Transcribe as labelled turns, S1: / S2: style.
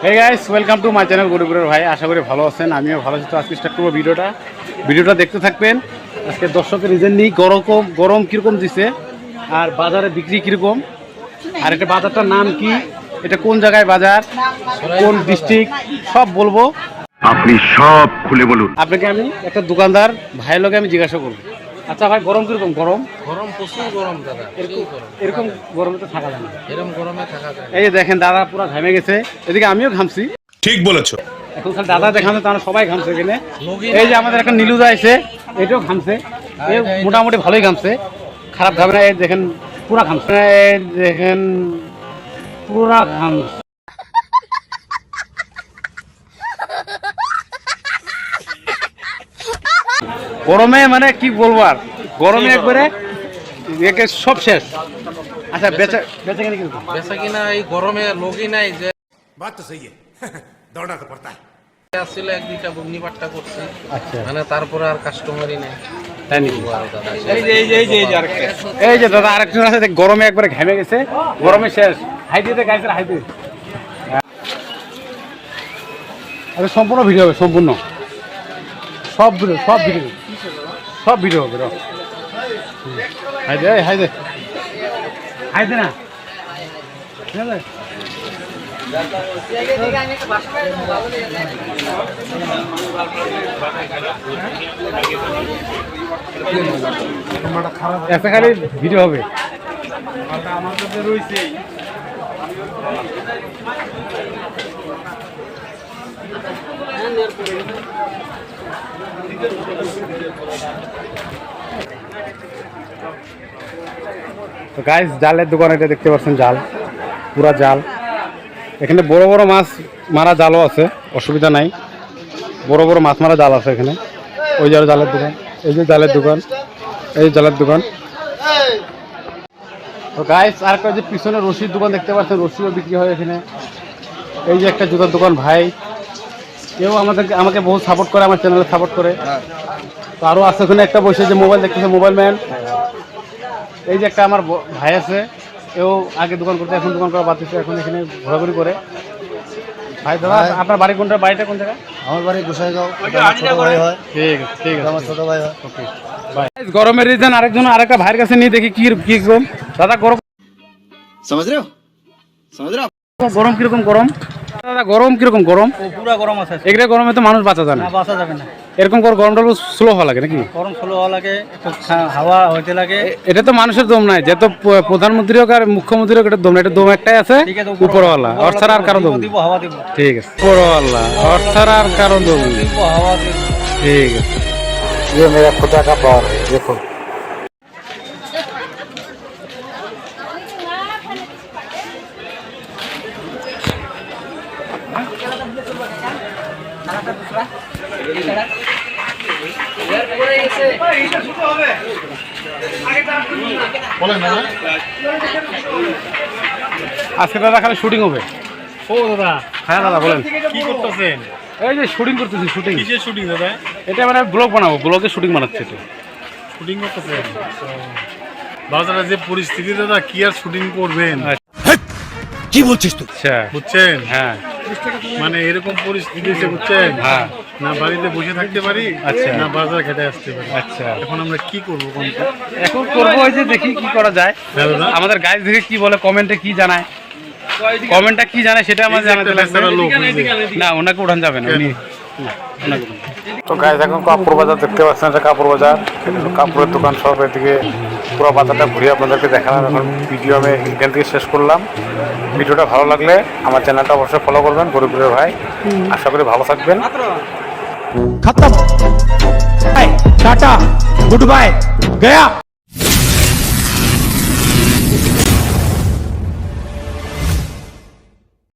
S1: Hey guys, welcome to my channel গরিবের ভাই। আশা করি ভালো আছেন, আমিও ভালো আছি। তো আজকে স্টার্ট করবো ভিডিওটা দেখতে থাকবেন। আজকে দর্শকের রিজেন্টলি গরম কীরকম দিছে, আর বাজারে বিক্রি কীরকম, আর এটা বাজারটার নাম কি, এটা কোন জায়গায় বাজার, কোন ডিস্ট্রিক্ট, সব বলবো।
S2: আপনি সব খুলে বলুন।
S1: আপনাকে আমি একটা দোকানদার ভাইয়ের লোকে আমি জিজ্ঞাসা করবো। আচ্ছা ভাই, গরম কিরকম? গরম
S3: প্রচুর গরম দাদা।
S1: এরকম গরমে তো থাকা যায় না।
S3: এরকম গরমে থাকা যায়।
S1: এই যে দেখেন দাদা পুরো ঘামে গেছে, এদিকে আমিও ঘামছি।
S2: ঠিক বলেছো।
S1: এখন খালি দাদা দেখানো, তারা সবাই ঘামছে এখানে। এই যে আমাদের একটা নীলুদা আছে, এটাও ঘামছে, মোটামুটি ভালোই ঘামছে, খারাপ ঘামে না। এই দেখেন পুরা ঘামছে, এই দেখেন পুরা ঘামছে। গরমে মানে কি বলবো, আর গরমে একবারে একে সব শেষ। আচ্ছা বেচা কিনা কিরকম?
S3: বেচা কিনা এই গরমে লোকই নাই যে
S2: বাত তো সহি দৌড়না তো পড়তা
S3: আসলে এক দুইটা বুগনিপাট্টা করছে।
S1: আচ্ছা,
S3: মানে তারপরে আর কাস্টমারই নেই।
S1: তাই নাকি?
S3: দাদা
S1: এই যে দাদা আরেকজন আছে, গরমে একবারে ঘেমে গেছে, গরমে শেষ। হাই দিয়ে গাইছে, হাই দিয়ে। আচ্ছা সম্পূর্ণ ভিডিও হবে, সম্পূর্ণ সব ভিডিও হবে। হাই দে না। একটা খালি ভিডিও হবে। তো গাইস, জালের দোকান এটা দেখতে পাচ্ছেন, জাল, পুরা জাল। এখানে বড় বড় মাছ মারা জালও আছে, অসুবিধা নাই। বড় বড় মাছ মারা জাল আছে এখানে। ওই যে জালের দোকান, এই যে জালের দোকান, এই জালের দোকান। তো গাইস, আর একটা যে পিছনে রশির দোকান দেখতে পাচ্ছেন, রশিও বিক্রি হয় এখানে। এই যে একটা জুতার দোকান ভাই, কেউ আমাকে বহু সাপোর্ট করে, আমার চ্যানেলে সাপোর্ট করে। তো আরও আছে ওখানে একটা বসে যে মোবাইল দেখতেছে, মোবাইল ম্যান। এই যে একটা আমার ভাই আছে, এও আগে দোকান করতে, এখন দোকান করা বাদ দিচ্ছে, এখন এখানে ঘোরাঘুরি করে। ভাই দাদা, আপনার বাড়ি কোনটা? বাড়িটা কোন জায়গায়?
S4: আমার বাড়ি গোসাইগাঁও। ছোট ভাই হয়।
S1: ঠিক আছে,
S4: আমার ছোট ভাই হয়।
S1: Okay bye. গরমের রিজন আরেকটা ভাইয়ের কাছে নিয়ে দেখি কি গরম। দাদা গরম
S4: समझ रहे हो
S1: গরম কিরকম? দাদা গরম কিরকম? গরম
S4: পুরা গরম আছে।
S1: এগুলো গরমে তো মানুষ বাঁচা যায় না।
S4: বাঁচা যাবে না।
S1: এরকম করে গরমটা স্লো হওয়া লাগে নাকি?
S4: গরম স্লো হওয়া লাগে, একটু হাওয়া হইতে লাগে।
S1: এটা তো মানুষের দম নাই, যেহেতু প্রধানমন্ত্রী হোক আর মুখ্যমন্ত্রী হোক, এটা দম নাই, এটা দম একটাই আছে, উপরওয়ালা। অর্থাৎ আর কারো দম নেই।
S4: হাওয়া দিব।
S1: ঠিক আছে, উপরওয়ালা, অর্থাৎ আর কারো দম নেই।
S4: হাওয়া দিব।
S1: ঠিক আছে।
S4: ये मेरा खुदा का बार है, देखो।
S1: আজকে দাদা খালি শুটিং হবে।
S4: ও দাদা,
S1: হ্যাঁ দাদা বলেন,
S4: কি করতেছেন?
S1: এই যে শুটিং করতেছি। শুটিং
S4: কিসের শুটিং দাদা?
S1: এটা মানে ব্লগ বানাবো, ব্লগে শুটিং বানাচ্ছে এটা।
S4: শুটিং করতেছেন? বাজারে যে পরিস্থিতি দাদা, কি আর শুটিং করবেন?
S2: কি বলছিস তুই?
S1: আচ্ছা,
S4: বুঝছেন?
S1: হ্যাঁ
S4: মানে এরকম পরিস্থিতি এসে, বুঝছেন,
S1: হ্যাঁ,
S4: না বাড়িতে বসে থাকতে পারি,
S1: আচ্ছা,
S4: না বাজার খেতে আসতে পারি।
S1: আচ্ছা।
S4: এখন আমরা কি করবো কোন?
S1: এখন করবো ওই যে দেখি কি করা যায়।
S4: হ্যাঁ দাদা।
S1: আমাদের গাইজ দেখে কি বলে, কমেন্টে কি জানায়, সেটা আমাদের জানাতে লাগবে। না, ওনাকে উঠান যাবে না, উনি তো গাইজ এখন কাপড় বাজার দেখতে পাচ্ছেন, এটা কাপড় বাজার, কাপড়ের দোকান সব। এদিকে পুরো বাজারটা ঘুরিয়ে আপনাদেরকে দেখালাম। এখন ভিডিও আমি এখান থেকে শেষ করলাম। ভিডিওটা ভালো লাগলে আমার চ্যানেলটা অবশ্যই ফলো করবেন, গরিবের ভাই। আশা করি ভালো থাকবেন।
S5: खत्म टाटा गुड बाय गया।